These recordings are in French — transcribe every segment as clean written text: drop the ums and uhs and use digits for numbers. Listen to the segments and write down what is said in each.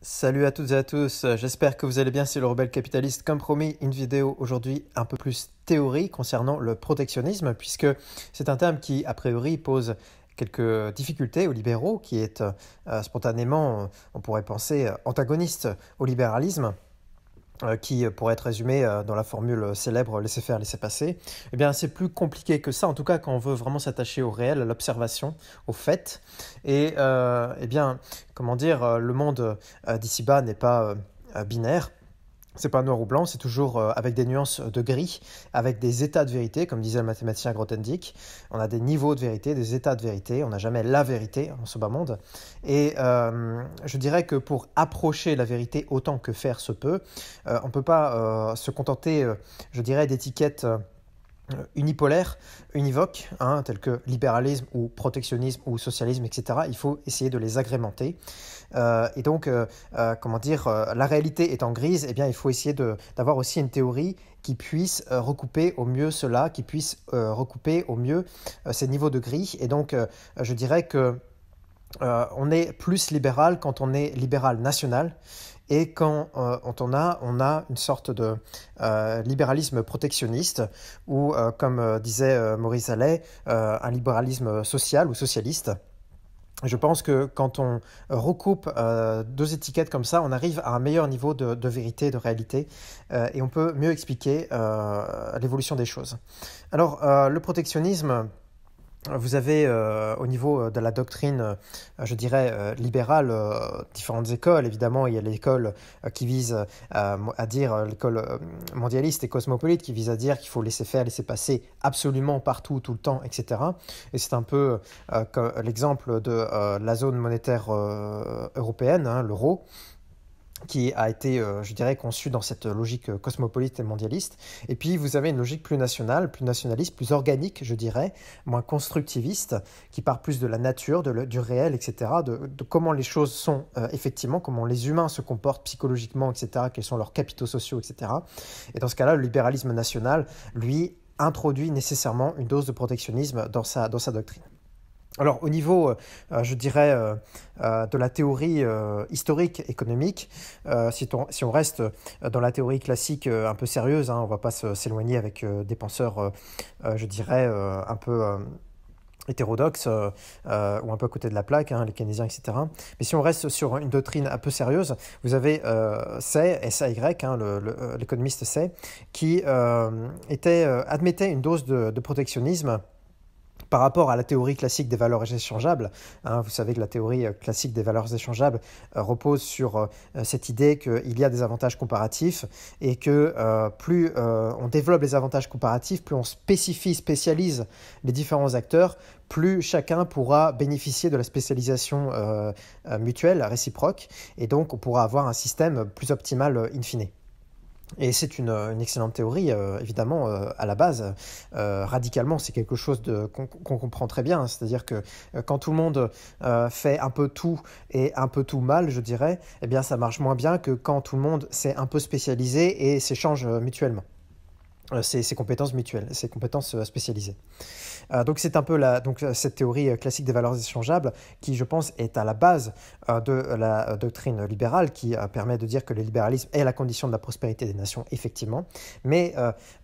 Salut à toutes et à tous, j'espère que vous allez bien, c'est le Rebelle Capitaliste. Comme promis, une vidéo aujourd'hui un peu plus théorie concernant le protectionnisme, puisque c'est un terme qui, a priori, pose quelques difficultés aux libéraux, qui est spontanément, on pourrait penser, antagoniste au libéralisme. Qui pourrait être résumé dans la formule célèbre laisser faire, laisser passer. Eh bien, c'est plus compliqué que ça, en tout cas quand on veut vraiment s'attacher au réel, à l'observation, aux faits. Et eh bien, comment dire, le monde d'ici-bas n'est pas binaire. C'est pas noir ou blanc, c'est toujours avec des nuances de gris, avec des états de vérité, comme disait le mathématicien Grothendieck. On a des niveaux de vérité, des états de vérité, on n'a jamais la vérité en ce bas monde. Et je dirais que pour approcher la vérité autant que faire se peut, on ne peut pas se contenter, je dirais, d'étiquettes unipolaires, univoques, tels que libéralisme ou protectionnisme ou socialisme, etc. Il faut essayer de les agrémenter. Et donc, comment dire, la réalité étant grise, eh bien, il faut essayer d'avoir aussi une théorie qui puisse recouper au mieux cela, qui puisse recouper au mieux ces niveaux de gris. Et donc, je dirais que on est plus libéral quand on est libéral national. Et quand on a une sorte de libéralisme protectionniste ou, comme disait Maurice Allais, un libéralisme social ou socialiste. Je pense que quand on recoupe deux étiquettes comme ça, on arrive à un meilleur niveau de vérité, de réalité, et on peut mieux expliquer l'évolution des choses. Alors, le protectionnisme... Vous avez au niveau de la doctrine, je dirais, libérale, différentes écoles. Évidemment, il y a l'école qui vise à dire, l'école mondialiste et cosmopolite, qui vise à dire qu'il faut laisser faire, laisser passer absolument partout, tout le temps, etc. Et c'est un peu l'exemple de la zone monétaire européenne, l'euro, qui a été, je dirais, conçu dans cette logique cosmopolite et mondialiste. Et puis, vous avez une logique plus nationale, plus nationaliste, plus organique, je dirais, moins constructiviste, qui part plus de la nature, du réel, etc., de comment les choses sont effectivement, comment les humains se comportent psychologiquement, etc., quels sont leurs capitaux sociaux, etc. Et dans ce cas-là, le libéralisme national, lui, introduit nécessairement une dose de protectionnisme dans sa doctrine. Alors au niveau, je dirais, de la théorie historique économique, si on reste dans la théorie classique un peu sérieuse, on ne va pas s'éloigner avec des penseurs, je dirais, un peu hétérodoxes ou un peu à côté de la plaque, les keynésiens, etc. Mais si on reste sur une doctrine un peu sérieuse, vous avez Say, S-A-Y, l'économiste Say, qui admettait une dose de protectionnisme par rapport à la théorie classique des valeurs échangeables. Vous savez que la théorie classique des valeurs échangeables repose sur cette idée qu'il y a des avantages comparatifs et que plus on développe les avantages comparatifs, plus on spécialise les différents acteurs, plus chacun pourra bénéficier de la spécialisation mutuelle, réciproque, et donc on pourra avoir un système plus optimal in fine. Et c'est une excellente théorie, évidemment, à la base. Radicalement, c'est quelque chose qu'on comprend très bien. C'est-à-dire que quand tout le monde fait un peu tout et un peu tout mal, je dirais, eh bien, ça marche moins bien que quand tout le monde s'est un peu spécialisé et s'échange mutuellement. Ces compétences mutuelles, ces compétences spécialisées. Donc c'est un peu cette théorie classique des valeurs échangeables qui, je pense, est à la base de la doctrine libérale qui permet de dire que le libéralisme est la condition de la prospérité des nations, effectivement. Mais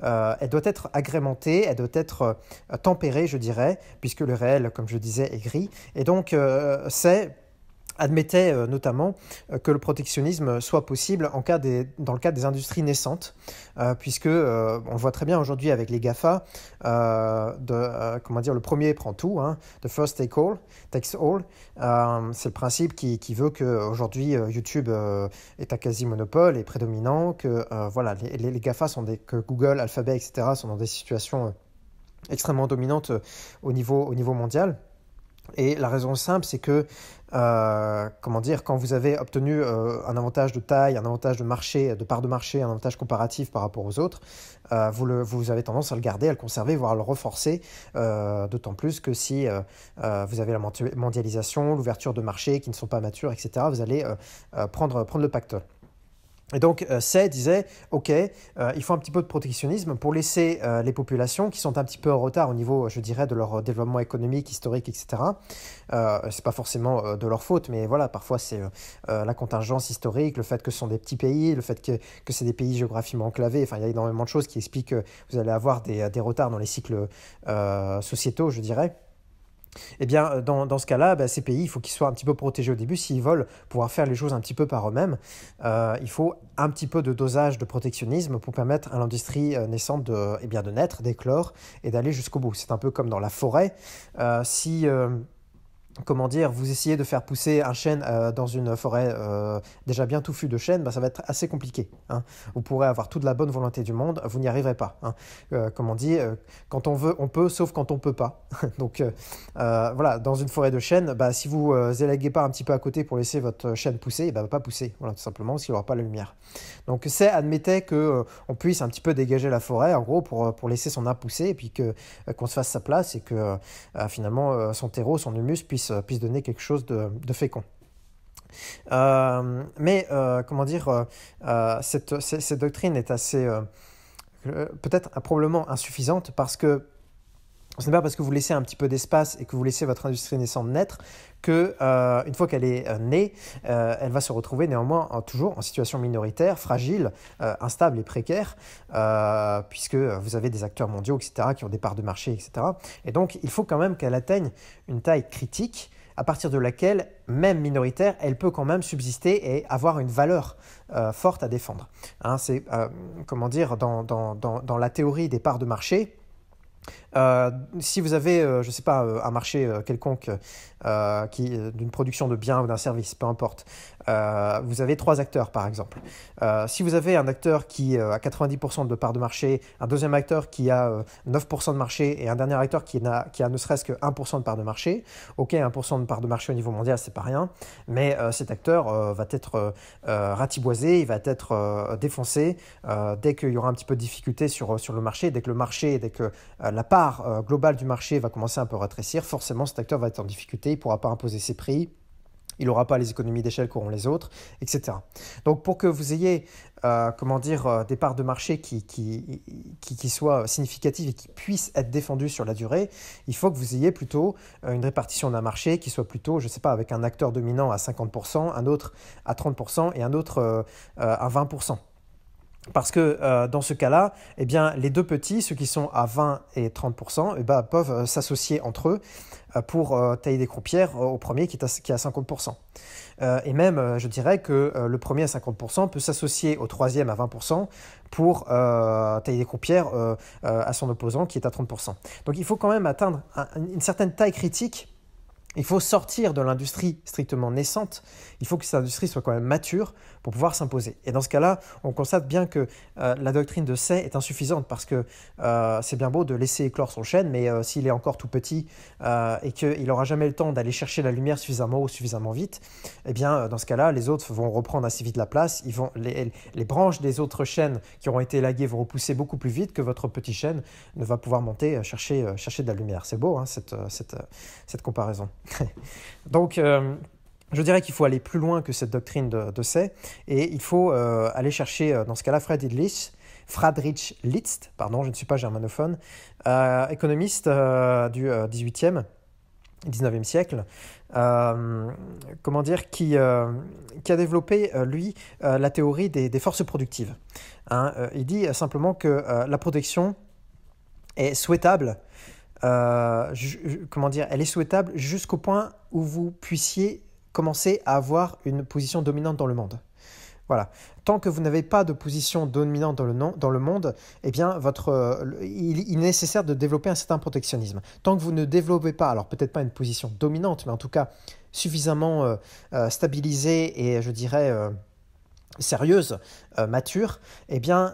elle doit être agrémentée, elle doit être tempérée, je dirais, puisque le réel, comme je disais, est gris. Et donc admettait notamment que le protectionnisme soit possible dans le cadre des industries naissantes, puisque on le voit très bien aujourd'hui avec les GAFA, comment dire, le premier prend tout, the first takes all. C'est le principe qui veut qu'aujourd'hui YouTube est un quasi-monopole, est prédominant, que voilà, les GAFA que Google, Alphabet, etc. sont dans des situations extrêmement dominantes au niveau mondial. Et la raison simple, c'est que, comment dire, quand vous avez obtenu un avantage de taille, un avantage de marché, de part de marché, un avantage comparatif par rapport aux autres, vous avez tendance à le garder, à le conserver, voire à le renforcer, d'autant plus que si vous avez la mondialisation, l'ouverture de marchés qui ne sont pas matures, etc., vous allez prendre le pactole. Et donc, Say disait, OK, il faut un petit peu de protectionnisme pour laisser les populations qui sont un petit peu en retard au niveau, je dirais, de leur développement économique, historique, etc. C'est pas forcément de leur faute, mais voilà, parfois c'est la contingence historique, le fait que ce sont des petits pays, le fait que c'est des pays géographiquement enclavés. Enfin, il y a énormément de choses qui expliquent que vous allez avoir des retards dans les cycles sociétaux, je dirais. Eh bien, dans ce cas-là, bah, ces pays, il faut qu'ils soient un petit peu protégés au début. S'ils veulent pouvoir faire les choses un petit peu par eux-mêmes, il faut un petit peu de dosage de protectionnisme pour permettre à l'industrie naissante eh bien, de naître, d'éclore et d'aller jusqu'au bout. C'est un peu comme dans la forêt. Si comment dire, vous essayez de faire pousser un chêne dans une forêt déjà bien touffue de chênes, bah, ça va être assez compliqué. Hein. Vous pourrez avoir toute la bonne volonté du monde, vous n'y arriverez pas. Hein. Comme on dit, quand on veut, on peut, sauf quand on peut pas. Donc voilà, dans une forêt de chênes, bah, si vous élaguez pas un petit peu à côté pour laisser votre chêne pousser, bah, il ne va pas pousser, voilà, tout simplement, parce qu'il n'aura pas la lumière. Donc c'est admettait qu'on puisse un petit peu dégager la forêt, en gros, pour laisser son arbre pousser, et puis qu'on se fasse sa place, et que finalement son terreau, son humus puisse donner quelque chose de fécond. Mais comment dire, cette doctrine est assez, peut-être probablement insuffisante parce que ce n'est pas parce que vous laissez un petit peu d'espace et que vous laissez votre industrie naissante naître que une fois qu'elle est née, elle va se retrouver néanmoins toujours en situation minoritaire, fragile, instable et précaire, puisque vous avez des acteurs mondiaux, etc., qui ont des parts de marché, etc. Et donc, il faut quand même qu'elle atteigne une taille critique à partir de laquelle, même minoritaire, elle peut quand même subsister et avoir une valeur forte à défendre. Hein, c'est, comment dire, dans la théorie des parts de marché, si vous avez, je ne sais pas, un marché quelconque d'une production de biens ou d'un service, peu importe, vous avez 3 acteurs par exemple. Si vous avez un acteur qui a 90% de part de marché, un deuxième acteur qui a 9% de marché et un dernier acteur qui a ne serait-ce que 1% de part de marché, ok, 1% de part de marché au niveau mondial, c'est pas rien, mais cet acteur va être ratiboisé, il va être défoncé dès qu'il y aura un petit peu de difficulté sur le marché, dès que la part globale du marché va commencer un peu à rétrécir, forcément cet acteur va être en difficulté, il ne pourra pas imposer ses prix, il n'aura pas les économies d'échelle qu'auront les autres, etc. Donc pour que vous ayez comment dire, des parts de marché qui soient significatives et qui puissent être défendues sur la durée, il faut que vous ayez plutôt une répartition d'un marché qui soit plutôt, je ne sais pas, avec un acteur dominant à 50%, un autre à 30% et un autre à 20%. Parce que dans ce cas-là, eh bien, les deux petits, ceux qui sont à 20 et 30%, eh ben, peuvent s'associer entre eux pour tailler des croupières au premier qui est à 50%. Et même, je dirais que le premier à 50% peut s'associer au troisième à 20% pour tailler des croupières à son opposant qui est à 30%. Donc il faut quand même atteindre une certaine taille critique. Il faut sortir de l'industrie strictement naissante, il faut que cette industrie soit quand même mature pour pouvoir s'imposer. Et dans ce cas-là, on constate bien que la doctrine de Say est insuffisante parce que c'est bien beau de laisser éclore son chêne, mais s'il est encore tout petit et qu'il n'aura jamais le temps d'aller chercher la lumière suffisamment haut, suffisamment vite, eh bien dans ce cas-là, les autres vont reprendre assez vite la place, les branches des autres chênes qui auront été élaguées vont repousser beaucoup plus vite que votre petit chêne ne va pouvoir monter chercher de la lumière. C'est beau, hein, cette comparaison. Donc, je dirais qu'il faut aller plus loin que cette doctrine de Say et il faut aller chercher, dans ce cas-là, Friedrich List, pardon, je ne suis pas germanophone, économiste du 18e, 19e siècle, comment dire, qui a développé, lui, la théorie des forces productives. Hein, il dit simplement que la protection est souhaitable. Comment dire, elle est souhaitable jusqu'au point où vous puissiez commencer à avoir une position dominante dans le monde. Voilà. Tant que vous n'avez pas de position dominante dans le monde, eh bien, il est nécessaire de développer un certain protectionnisme. Tant que vous ne développez pas, alors peut-être pas une position dominante, mais en tout cas suffisamment stabilisée et je dirais sérieuse, mature, eh bien,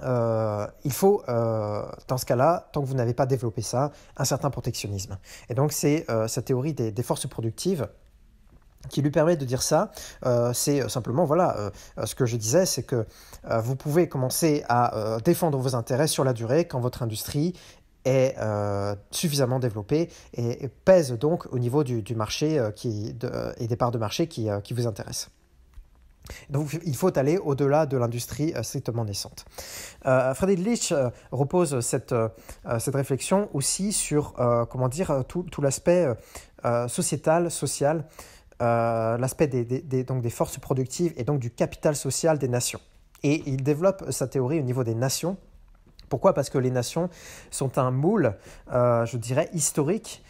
il faut, dans ce cas-là, tant que vous n'avez pas développé ça, un certain protectionnisme. Et donc, c'est cette théorie des forces productives qui lui permet de dire ça. C'est simplement, voilà, ce que je disais, c'est que vous pouvez commencer à défendre vos intérêts sur la durée quand votre industrie est suffisamment développée et pèse donc au niveau du marché et des parts de marché qui vous intéressent. Donc il faut aller au-delà de l'industrie strictement naissante. Friedrich Nietzsche repose cette réflexion aussi sur comment dire, tout l'aspect sociétal, social, l'aspect donc des forces productives et donc du capital social des nations. Et il développe sa théorie au niveau des nations. Pourquoi ? Parce que les nations sont un moule, je dirais, historique,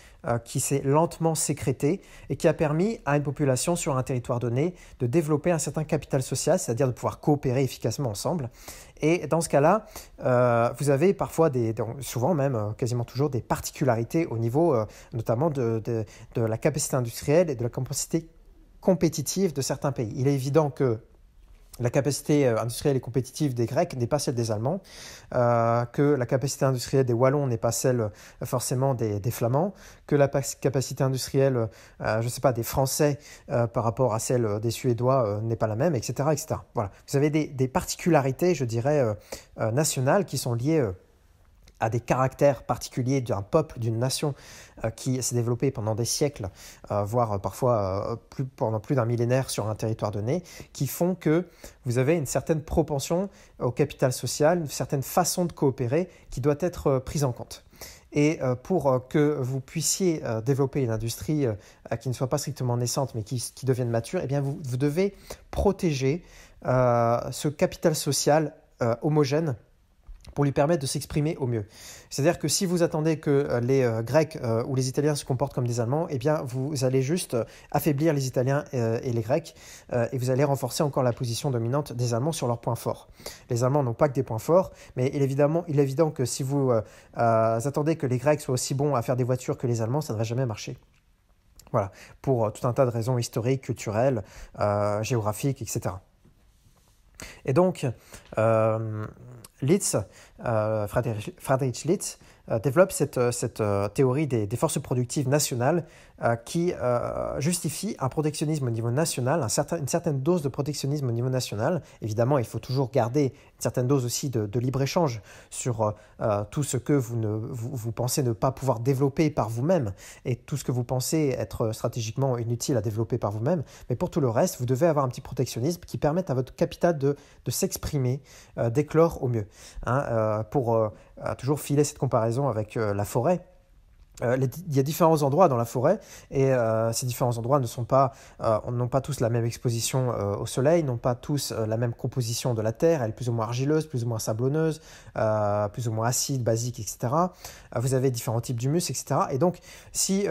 qui s'est lentement sécrété et qui a permis à une population sur un territoire donné de développer un certain capital social, c'est-à-dire de pouvoir coopérer efficacement ensemble. Et dans ce cas-là, vous avez parfois, souvent même, quasiment toujours, des particularités au niveau notamment de la capacité industrielle et de la capacité compétitive de certains pays. Il est évident que la capacité industrielle et compétitive des Grecs n'est pas celle des Allemands, que la capacité industrielle des Wallons n'est pas celle forcément des Flamands, que la capacité industrielle, je ne sais pas, des Français par rapport à celle des Suédois n'est pas la même, etc., etc. Voilà. Vous avez des particularités, je dirais, nationales qui sont liées à des caractères particuliers d'un peuple, d'une nation qui s'est développée pendant des siècles, voire parfois pendant plus d'un millénaire sur un territoire donné, qui font que vous avez une certaine propension au capital social, une certaine façon de coopérer qui doit être prise en compte. Et pour que vous puissiez développer une industrie qui ne soit pas strictement naissante, mais qui devienne mature, eh bien vous devez protéger ce capital social homogène pour lui permettre de s'exprimer au mieux. C'est-à-dire que si vous attendez que les Grecs ou les Italiens se comportent comme des Allemands, eh bien vous allez juste affaiblir les Italiens et les Grecs et vous allez renforcer encore la position dominante des Allemands sur leurs points forts. Les Allemands n'ont pas que des points forts, mais il est évident que si vous attendez que les Grecs soient aussi bons à faire des voitures que les Allemands, ça ne va jamais marcher. Voilà, pour tout un tas de raisons historiques, culturelles, géographiques, etc. Et donc, Friedrich List développe cette théorie des forces productives nationales qui justifie un protectionnisme au niveau national, une certaine dose de protectionnisme au niveau national. Évidemment, il faut toujours garder une certaine dose aussi de libre-échange sur tout ce que vous pensez ne pas pouvoir développer par vous-même et tout ce que vous pensez être stratégiquement inutile à développer par vous-même. Mais pour tout le reste, vous devez avoir un petit protectionnisme qui permette à votre capital de s'exprimer, d'éclore au mieux. Pour toujours filer cette comparaison avec la forêt. Il y a différents endroits dans la forêt et ces différents endroits n'ont pas tous la même exposition au soleil, n'ont pas tous la même composition de la terre, elle est plus ou moins argileuse, plus ou moins sablonneuse, plus ou moins acide, basique, etc. Vous avez différents types d'humus, etc. Et donc, si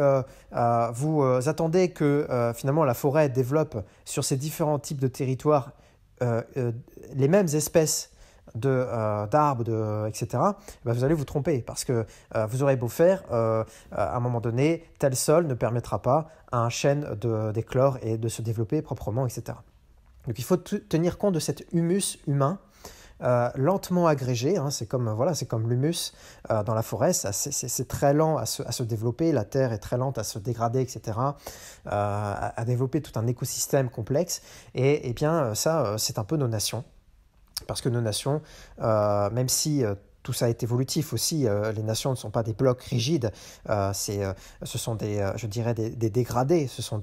vous attendez que finalement la forêt développe sur ces différents types de territoires les mêmes espèces d'arbres, etc., vous allez vous tromper parce que vous aurez beau faire, à un moment donné, tel sol ne permettra pas à un chêne d'éclore et de se développer proprement, etc. Donc il faut tenir compte de cet humus humain lentement agrégé, c'est comme l'humus dans la forêt, c'est très lent à se développer, la terre est très lente à se dégrader, etc., à développer tout un écosystème complexe, et bien ça, c'est un peu nos nations. Parce que nos nations, même si tout ça est évolutif aussi, les nations ne sont pas des blocs rigides, ce sont je dirais des dégradés, ce sont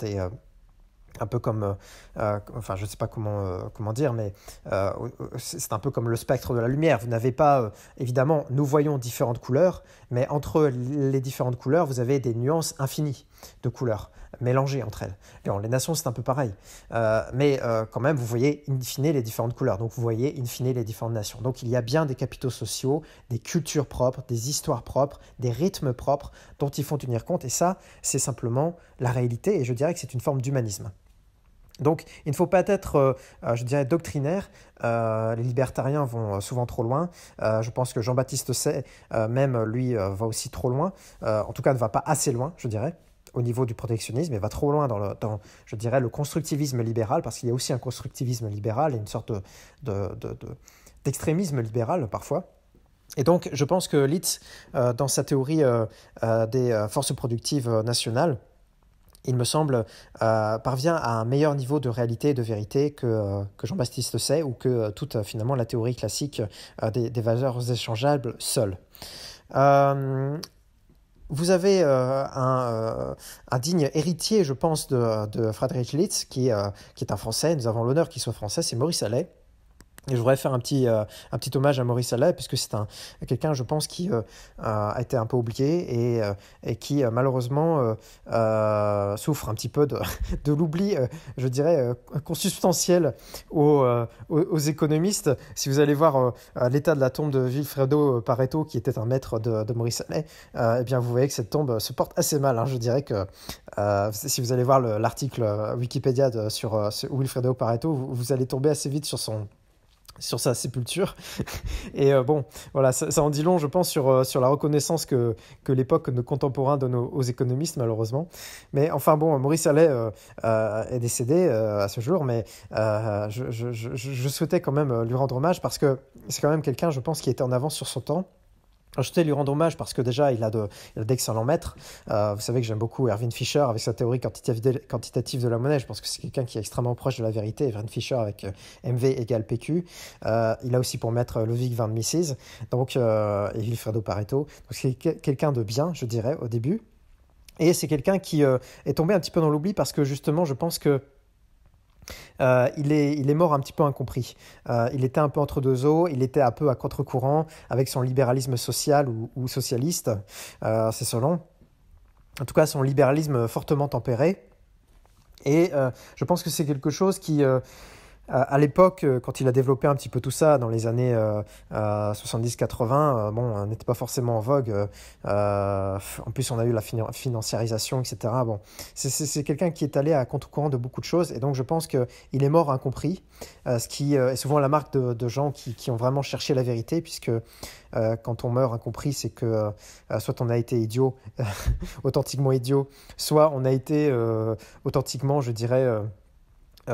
un peu comme, je ne sais pas comment dire, mais c'est un peu comme le spectre de la lumière. Vous n'avez pas, évidemment, nous voyons différentes couleurs, mais entre les différentes couleurs, vous avez des nuances infinies de couleurs mélangées entre elles. Et les nations, c'est un peu pareil. Mais quand même, vous voyez in fine les différentes couleurs. Donc, vous voyez in fine les différentes nations. Donc, il y a bien des capitaux sociaux, des cultures propres, des histoires propres, des rythmes propres dont il faut tenir compte. Et ça, c'est simplement la réalité. Et je dirais que c'est une forme d'humanisme. Donc, il ne faut pas être, je dirais, doctrinaire. Les libertariens vont souvent trop loin. Je pense que Jean-Baptiste Say, même lui, va aussi trop loin. En tout cas, ne va pas assez loin, je dirais, au niveau du protectionnisme. Il va trop loin dans je dirais, le constructivisme libéral, parce qu'il y a aussi un constructivisme libéral et une sorte d'extrémisme libéral, parfois. Et donc, je pense que Litz, dans sa théorie des forces productives nationales, il me semble, parvient à un meilleur niveau de réalité et de vérité que Jean-Baptiste Say ou que toute finalement la théorie classique des valeurs échangeables seule. Vous vous avez un digne héritier, je pense, de Friedrich List, qui est un Français. Nous avons l'honneur qu'il soit français, c'est Maurice Allais. Et je voudrais faire un petit hommage à Maurice Allais, puisque c'est quelqu'un, je pense, qui a été un peu oublié et qui, malheureusement, souffre un petit peu de l'oubli, je dirais, consubstantiel aux économistes. Si vous allez voir l'état de la tombe de Vilfredo Pareto, qui était un maître de Maurice Allais, eh bien, vous voyez que cette tombe se porte assez mal, hein. Je dirais que si vous allez voir l'article Wikipédia sur Vilfredo Pareto, vous allez tomber assez vite sur sa sépulture. Et bon, voilà, ça en dit long, je pense, sur la reconnaissance que l'époque, nos contemporains donnent aux économistes, malheureusement. Mais enfin bon, Maurice Allais est décédé à ce jour, mais je souhaitais quand même lui rendre hommage parce que c'est quand même quelqu'un, je pense, qui était en avance sur son temps. Alors, je tenais à lui rendre hommage parce que déjà, il a d'excellents maîtres. Vous savez que j'aime beaucoup Erwin Fischer avec sa théorie quantitative de la monnaie. Je pense que c'est quelqu'un qui est extrêmement proche de la vérité. Erwin Fischer avec MV égale PQ. Il a aussi pour maître Ludwig van Mises et Vilfredo Pareto. Donc c'est quelqu'un de bien, je dirais, au début. Et c'est quelqu'un qui est tombé un petit peu dans l'oubli parce que justement, je pense que il est mort un petit peu incompris. Il était un peu entre deux eaux, il était un peu à contre-courant avec son libéralisme social ou socialiste, c'est selon. En tout cas, son libéralisme fortement tempéré. Et je pense que c'est quelque chose qui, à l'époque, quand il a développé un petit peu tout ça, dans les années 70-80, bon, n'était pas forcément en vogue. En plus, on a eu la financiarisation, etc. Bon, c'est quelqu'un qui est allé à contre-courant de beaucoup de choses, et donc je pense qu'il est mort incompris, ce qui est souvent la marque de gens qui ont vraiment cherché la vérité, puisque quand on meurt incompris, c'est que soit on a été idiot, authentiquement idiot, soit on a été authentiquement, je dirais,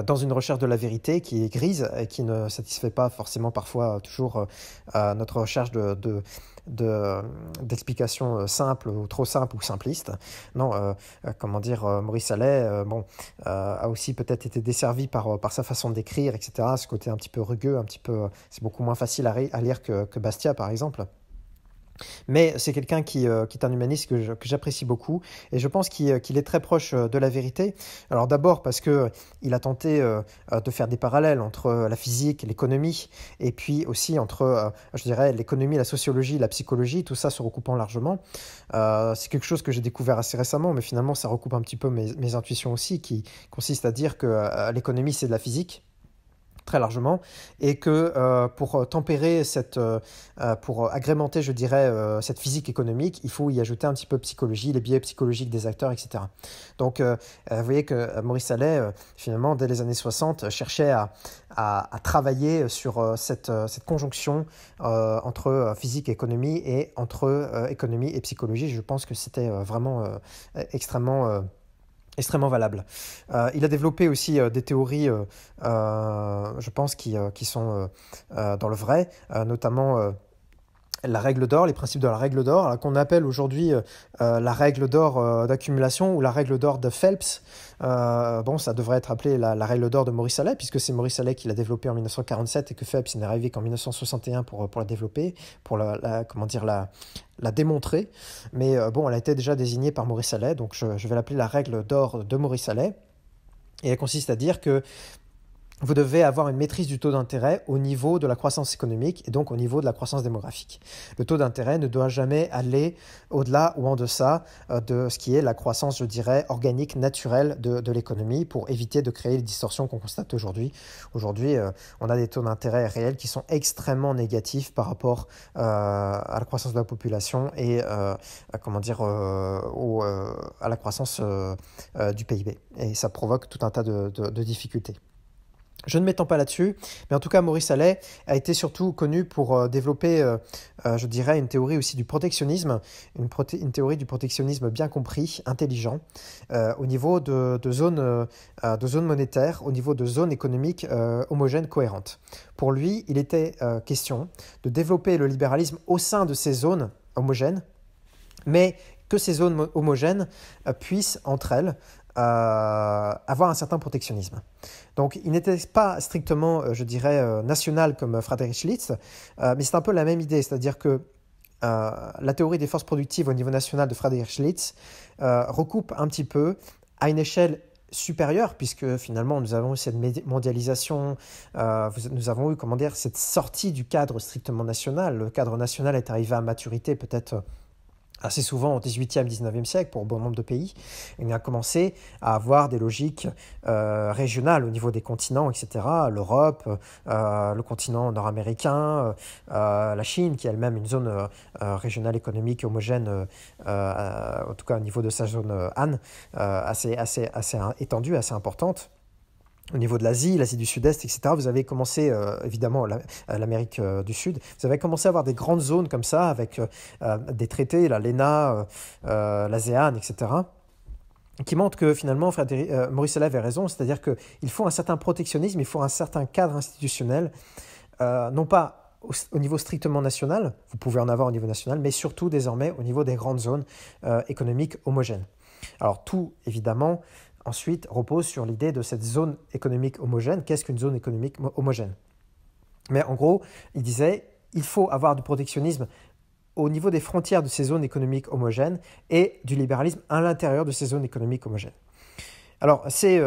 dans une recherche de la vérité qui est grise et qui ne satisfait pas forcément parfois toujours notre recherche d'explications simples ou trop simples ou simplistes. Non, comment dire, Maurice Allais a aussi peut-être été desservi par sa façon d'écrire, etc. Ce côté un petit peu rugueux, c'est beaucoup moins facile à lire que Bastia, par exemple. Mais c'est quelqu'un qui est un humaniste que j'apprécie beaucoup et je pense qu'il est très proche de la vérité. Alors d'abord parce qu'il a tenté de faire des parallèles entre la physique et l'économie et puis aussi entre, je dirais, l'économie, la sociologie, la psychologie, tout ça se recoupant largement. C'est quelque chose que j'ai découvert assez récemment, mais finalement ça recoupe un petit peu mes intuitions aussi, qui consistent à dire que l'économie c'est de la physique, très largement, et que pour tempérer pour agrémenter, je dirais, cette physique économique, il faut y ajouter un petit peu de psychologie, les biais psychologiques des acteurs, etc. Donc, vous voyez que Maurice Allais, finalement, dès les années 60, cherchait à travailler sur cette conjonction entre physique et économie, et entre économie et psychologie. Je pense que c'était vraiment extrêmement valable. Il a développé aussi des théories, je pense, qui sont dans le vrai, notamment la règle d'or, les principes de la règle d'or, qu'on appelle aujourd'hui la règle d'or d'accumulation ou la règle d'or de Phelps. Bon, ça devrait être appelé la règle d'or de Maurice Allais, puisque c'est Maurice Allais qui l'a développé en 1947 et que Phelps n'est arrivé qu'en 1961 pour la développer, pour la démontrer. Mais bon, elle a été déjà désignée par Maurice Allais, donc je vais l'appeler la règle d'or de Maurice Allais. Et elle consiste à dire que vous devez avoir une maîtrise du taux d'intérêt au niveau de la croissance économique et donc au niveau de la croissance démographique. Le taux d'intérêt ne doit jamais aller au-delà ou en deçà de ce qui est la croissance, je dirais, organique, naturelle de l'économie, pour éviter de créer les distorsions qu'on constate aujourd'hui. Aujourd'hui, on a des taux d'intérêt réels qui sont extrêmement négatifs par rapport à la croissance de la population et à la croissance du PIB. Et ça provoque tout un tas de difficultés. Je ne m'étends pas là-dessus, mais en tout cas, Maurice Allais a été surtout connu pour développer, je dirais, une théorie aussi du protectionnisme, une théorie du protectionnisme bien compris, intelligent, au niveau de zones monétaires, au niveau de zones économiques homogènes, cohérentes. Pour lui, il était question de développer le libéralisme au sein de ces zones homogènes, mais que ces zones homogènes puissent, entre elles, avoir un certain protectionnisme. Donc, il n'était pas strictement, je dirais, national comme Friedrich List, mais c'est un peu la même idée, c'est-à-dire que la théorie des forces productives au niveau national de Friedrich Schlitt recoupe un petit peu à une échelle supérieure, puisque finalement nous avons eu cette mondialisation, nous avons eu, comment dire, cette sortie du cadre strictement national. Le cadre national est arrivé à maturité peut-être assez souvent au XVIIIe, XIXe siècle pour bon nombre de pays. Et on a commencé à avoir des logiques régionales au niveau des continents, etc. L'Europe, le continent nord-américain, la Chine, qui est elle-même une zone régionale économique homogène, en tout cas au niveau de sa zone Han, assez étendue, assez importante. Au niveau de l'Asie du Sud-Est, etc., vous avez commencé, évidemment, l'Amérique du Sud, vous avez commencé à avoir des grandes zones comme ça, avec des traités, la l'ENA, l'ASEAN, etc., qui montrent que finalement, Maurice Allais avait raison, c'est-à-dire qu'il faut un certain protectionnisme, il faut un certain cadre institutionnel, non pas au niveau strictement national, vous pouvez en avoir au niveau national, mais surtout désormais au niveau des grandes zones économiques homogènes. Alors tout, évidemment, ensuite, repose sur l'idée de cette zone économique homogène. Qu'est-ce qu'une zone économique homogène? Mais en gros, il disait il faut avoir du protectionnisme au niveau des frontières de ces zones économiques homogènes et du libéralisme à l'intérieur de ces zones économiques homogènes. Alors, c'est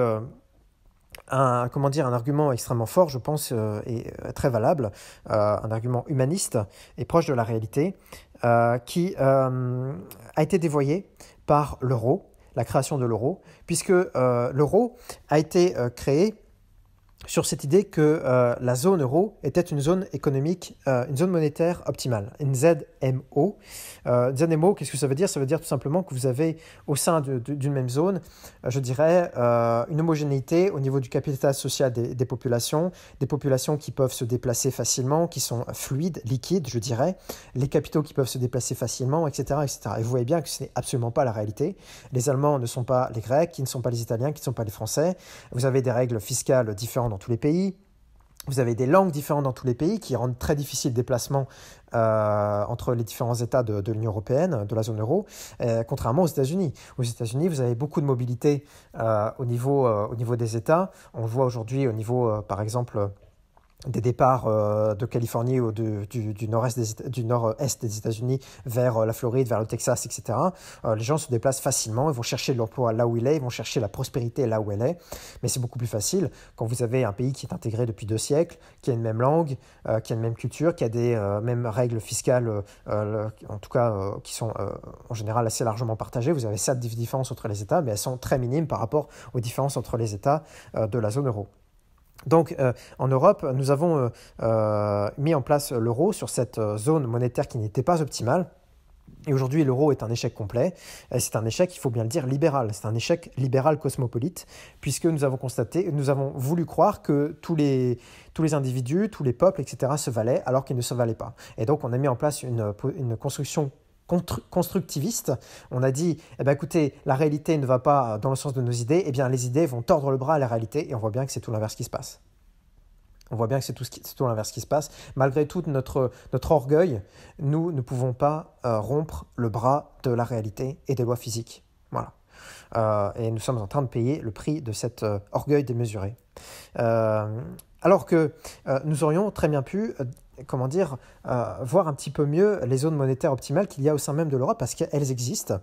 un argument extrêmement fort, je pense, et très valable, un argument humaniste et proche de la réalité, qui a été dévoyé par l'euro, la création de l'euro, puisque l'euro a été créé sur cette idée que la zone euro était une zone économique, une zone monétaire optimale, une ZMO. ZMO, qu'est-ce que ça veut dire? Ça veut dire tout simplement que vous avez au sein d'une même zone, je dirais, une homogénéité au niveau du capital social des populations qui peuvent se déplacer facilement, qui sont fluides, liquides, je dirais, les capitaux qui peuvent se déplacer facilement, etc., etc. Et vous voyez bien que ce n'est absolument pas la réalité. Les Allemands ne sont pas les Grecs, qui ne sont pas les Italiens, qui ne sont pas les Français. Vous avez des règles fiscales différentes dans tous les pays. Vous avez des langues différentes dans tous les pays qui rendent très difficile le déplacement entre les différents États de l'Union européenne, de la zone euro, contrairement aux États-Unis. Aux États-Unis, vous avez beaucoup de mobilité au niveau des États. On le voit aujourd'hui au niveau, par exemple, des départs de Californie ou du nord-est des États-Unis vers la Floride, vers le Texas, etc. Les gens se déplacent facilement, ils vont chercher de l'emploi là où il est, ils vont chercher la prospérité là où elle est. Mais c'est beaucoup plus facile quand vous avez un pays qui est intégré depuis 2 siècles, qui a une même langue, qui a une même culture, qui a des mêmes règles fiscales, en tout cas qui sont en général assez largement partagées. Vous avez certes des différences entre les États, mais elles sont très minimes par rapport aux différences entre les États de la zone euro. Donc, en Europe, nous avons mis en place l'euro sur cette zone monétaire qui n'était pas optimale. Et aujourd'hui, l'euro est un échec complet. C'est un échec, il faut bien le dire, libéral. C'est un échec libéral cosmopolite, puisque nous avons voulu croire que tous les individus, tous les peuples, etc., se valaient, alors qu'ils ne se valaient pas. Et donc, on a mis en place une construction constructiviste. On a dit, écoutez, la réalité ne va pas dans le sens de nos idées, eh bien les idées vont tordre le bras à la réalité, et on voit bien que c'est tout l'inverse qui se passe. On voit bien que c'est tout l'inverse qui se passe. Malgré tout notre orgueil, nous ne pouvons pas rompre le bras de la réalité et des lois physiques. Voilà. Et nous sommes en train de payer le prix de cet orgueil démesuré. Alors que nous aurions très bien pu voir un petit peu mieux les zones monétaires optimales qu'il y a au sein même de l'Europe, parce qu'elles existent.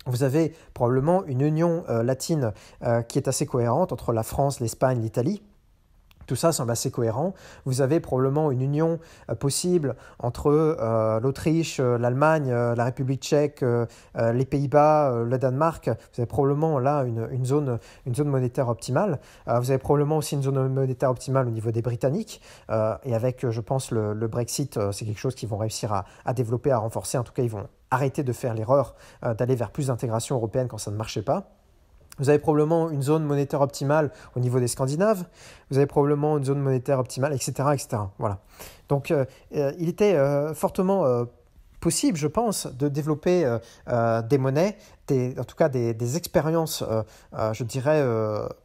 Vous avez probablement une union latine qui est assez cohérente entre la France, l'Espagne, l'Italie. Tout ça semble assez cohérent. Vous avez probablement une union possible entre l'Autriche, l'Allemagne, la République tchèque, les Pays-Bas, le Danemark. Vous avez probablement là une zone monétaire optimale. Vous avez probablement aussi une zone monétaire optimale au niveau des Britanniques. Et avec, je pense, le Brexit, c'est quelque chose qu'ils vont réussir à développer, à renforcer. En tout cas, ils vont arrêter de faire l'erreur d'aller vers plus d'intégration européenne quand ça ne marchait pas. Vous avez probablement une zone monétaire optimale au niveau des Scandinaves. Vous avez probablement une zone monétaire optimale, etc. etc. Voilà. Donc, il était fortement possible, je pense, de développer des monnaies, en tout cas des expériences, je dirais,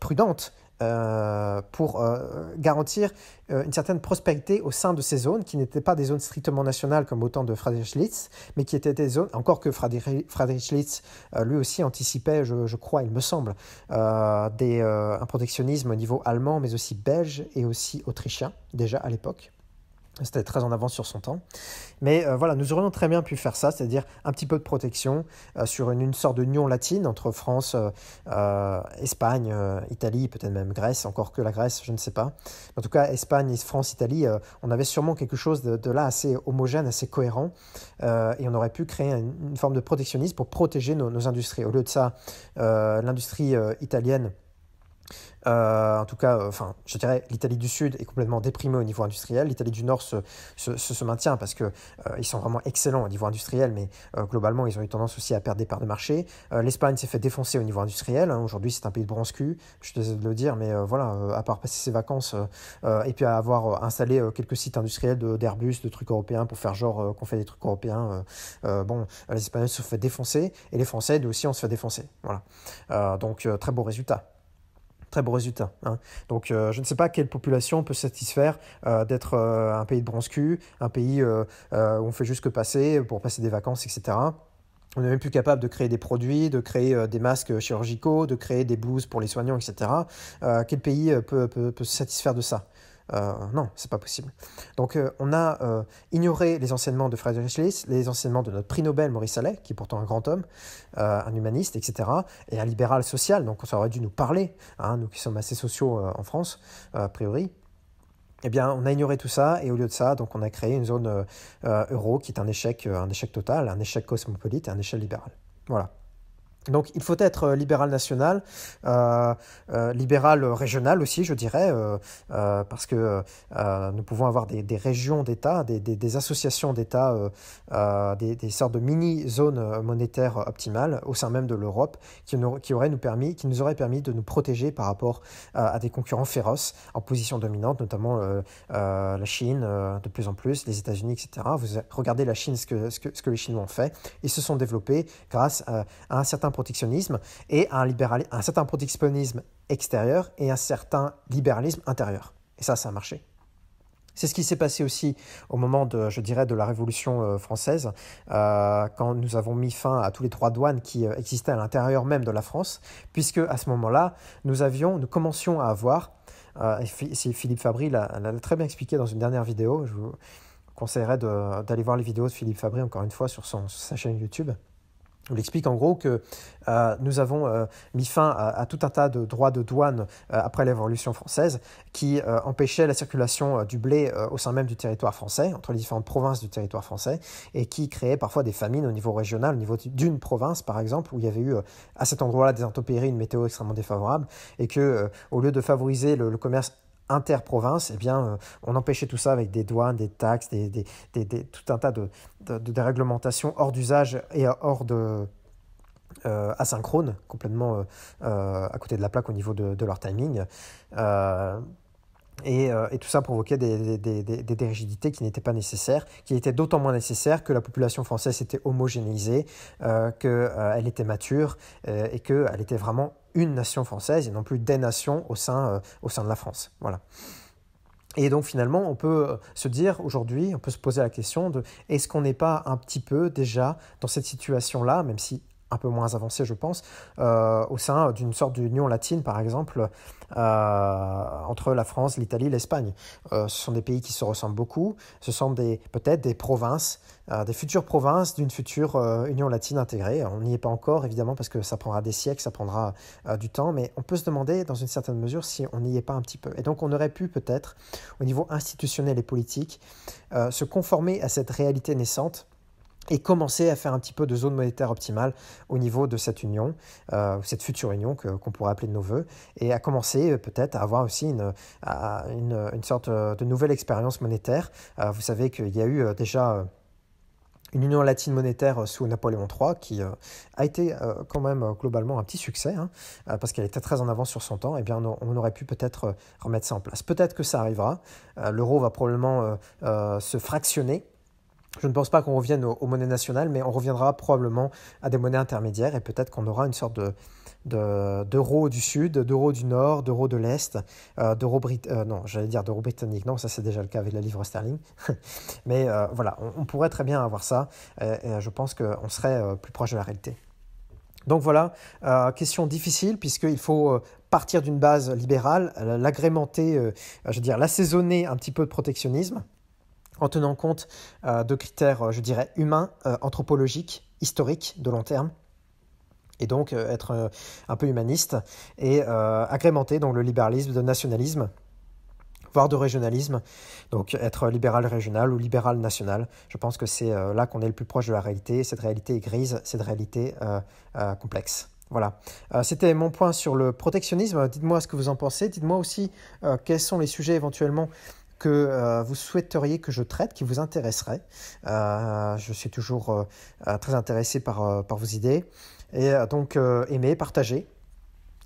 prudentes pour garantir une certaine prospérité au sein de ces zones qui n'étaient pas des zones strictement nationales comme au temps de Friedrich Schlitt, mais qui étaient des zones, encore que Friedrich Schlitt lui aussi anticipait, je crois, il me semble, un protectionnisme au niveau allemand, mais aussi belge et aussi autrichien, déjà à l'époque. C'était très en avance sur son temps. Mais voilà, nous aurions très bien pu faire ça, c'est-à-dire un petit peu de protection sur une sorte d'union latine entre France, Espagne, Italie, peut-être même Grèce, encore que la Grèce, je ne sais pas. En tout cas, Espagne, France, Italie, on avait sûrement quelque chose de là assez homogène, assez cohérent, et on aurait pu créer une forme de protectionnisme pour protéger nos industries. Au lieu de ça, l'industrie italienne, en tout cas, je dirais l'Italie du Sud est complètement déprimée au niveau industriel. L'Italie du Nord se maintient parce que ils sont vraiment excellents au niveau industriel, mais globalement, ils ont eu tendance aussi à perdre des parts de marché. L'Espagne s'est fait défoncer au niveau industriel, hein. Aujourd'hui, c'est un pays de bronze-cul. Je suis désolé de le dire, mais voilà, à part passer ses vacances et puis à avoir installé quelques sites industriels d'Airbus, de trucs européens pour faire genre qu'on fait des trucs européens, bon, les Espagnols se sont fait défoncer et les Français, nous aussi, on se fait défoncer. Voilà. Donc, très beau résultat. Très beau résultat, hein. Donc je ne sais pas quelle population peut se satisfaire d'être un pays de bronze-cul, un pays où on fait juste que passer pour passer des vacances, etc. On n'est même plus capable de créer des produits, de créer des masques chirurgicaux, de créer des blouses pour les soignants, etc. Quel pays peut se satisfaire de ça? Non, c'est pas possible. Donc on a ignoré les enseignements de Friedrich List, les enseignements de notre prix Nobel Maurice Allais, qui est pourtant un grand homme, un humaniste, etc., et un libéral social, donc ça aurait dû nous parler, hein, nous qui sommes assez sociaux en France, a priori. Eh bien, on a ignoré tout ça, et au lieu de ça, donc on a créé une zone euro qui est un échec total, un échec cosmopolite et un échec libéral. Voilà. Donc il faut être libéral national, libéral régional aussi, je dirais, parce que nous pouvons avoir des régions d'État, des associations d'État, des sortes de mini-zones monétaires optimales au sein même de l'Europe qui nous auraient permis de nous protéger par rapport à des concurrents féroces en position dominante, notamment la Chine de plus en plus, les États-Unis, etc. Vous regardez la Chine, ce que les Chinois ont fait. Ils se sont développés grâce à un certain protectionnisme et à un certain protectionnisme extérieur et un certain libéralisme intérieur. Et ça a marché. C'est ce qui s'est passé aussi au moment je dirais, de la Révolution française, quand nous avons mis fin à tous les droits de douane qui existaient à l'intérieur même de la France, puisque à ce moment-là, nous commencions à avoir, c'est Philippe Fabry l'a très bien expliqué dans une dernière vidéo, je vous conseillerais d'aller voir les vidéos de Philippe Fabry, encore une fois, sur sa chaîne YouTube. On l'explique en gros que nous avons mis fin à tout un tas de droits de douane après la Révolution française qui empêchaient la circulation du blé au sein même du territoire français, entre les différentes provinces du territoire français, et qui créaient parfois des famines au niveau régional, au niveau d'une province par exemple, où il y avait eu à cet endroit-là des intempéries, une météo extrêmement défavorable, et que au lieu de favoriser le commerce interprovince, eh bien, on empêchait tout ça avec des douanes, des taxes, tout un tas de réglementations hors d'usage et hors asynchrone, complètement à côté de la plaque au niveau de leur timing. Et tout ça provoquait des rigidités qui n'étaient pas nécessaires, qui étaient d'autant moins nécessaires que la population française était homogénéisée, qu'elle était mature et qu'elle était vraiment une nation française et non plus des nations au sein de la France. Voilà. Et donc finalement, on peut se dire aujourd'hui, on peut se poser la question de est-ce qu'on n'est pas un petit peu déjà dans cette situation-là, même si un peu moins avancée, je pense, au sein d'une sorte d'union latine, par exemple, entre la France, l'Italie, l'Espagne. Ce sont des pays qui se ressemblent beaucoup. Ce sont peut-être des provinces, des futures provinces d'une future union latine intégrée. On n'y est pas encore, évidemment, parce que ça prendra des siècles, ça prendra du temps, mais on peut se demander, dans une certaine mesure, si on n'y est pas un petit peu. Et donc, on aurait pu peut-être, au niveau institutionnel et politique, se conformer à cette réalité naissante et commencer à faire un petit peu de zone monétaire optimale au niveau de cette union, cette future union qu'on pourrait appeler de nos voeux, et à commencer peut-être à avoir aussi une sorte de nouvelle expérience monétaire. Vous savez qu'il y a eu déjà une union latine monétaire sous Napoléon III qui a été quand même globalement un petit succès, hein, parce qu'elle était très en avance sur son temps. Eh bien, on aurait pu peut-être remettre ça en place. Peut-être que ça arrivera. L'euro va probablement se fractionner. Je ne pense pas qu'on revienne aux monnaies nationales, mais on reviendra probablement à des monnaies intermédiaires et peut-être qu'on aura une sorte d'euro du sud, d'euro du nord, d'euro de l'est, d'euro britannique. Non, ça c'est déjà le cas avec la livre sterling. Mais voilà, on pourrait très bien avoir ça et je pense qu'on serait plus proche de la réalité. Donc voilà, question difficile puisqu'il faut partir d'une base libérale, l'agrémenter, l'assaisonner un petit peu de protectionnisme. en tenant compte de critères, je dirais, humains, anthropologiques, historiques, de long terme. Et donc être un peu humaniste et agrémenter donc, le libéralisme de nationalisme, voire de régionalisme, donc être libéral régional ou libéral national. Je pense que c'est là qu'on est le plus proche de la réalité. Cette réalité est grise, cette réalité complexe. Voilà, c'était mon point sur le protectionnisme. Dites-moi ce que vous en pensez. Dites-moi aussi quels sont les sujets éventuellement que vous souhaiteriez que je traite, qui vous intéresseraient. Je suis toujours très intéressé par vos idées. Et donc, aimez, partagez.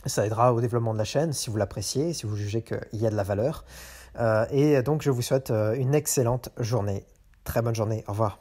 Ça aidera au développement de la chaîne si vous l'appréciez, si vous jugez qu'il y a de la valeur. Et donc, je vous souhaite une excellente journée. Très bonne journée. Au revoir.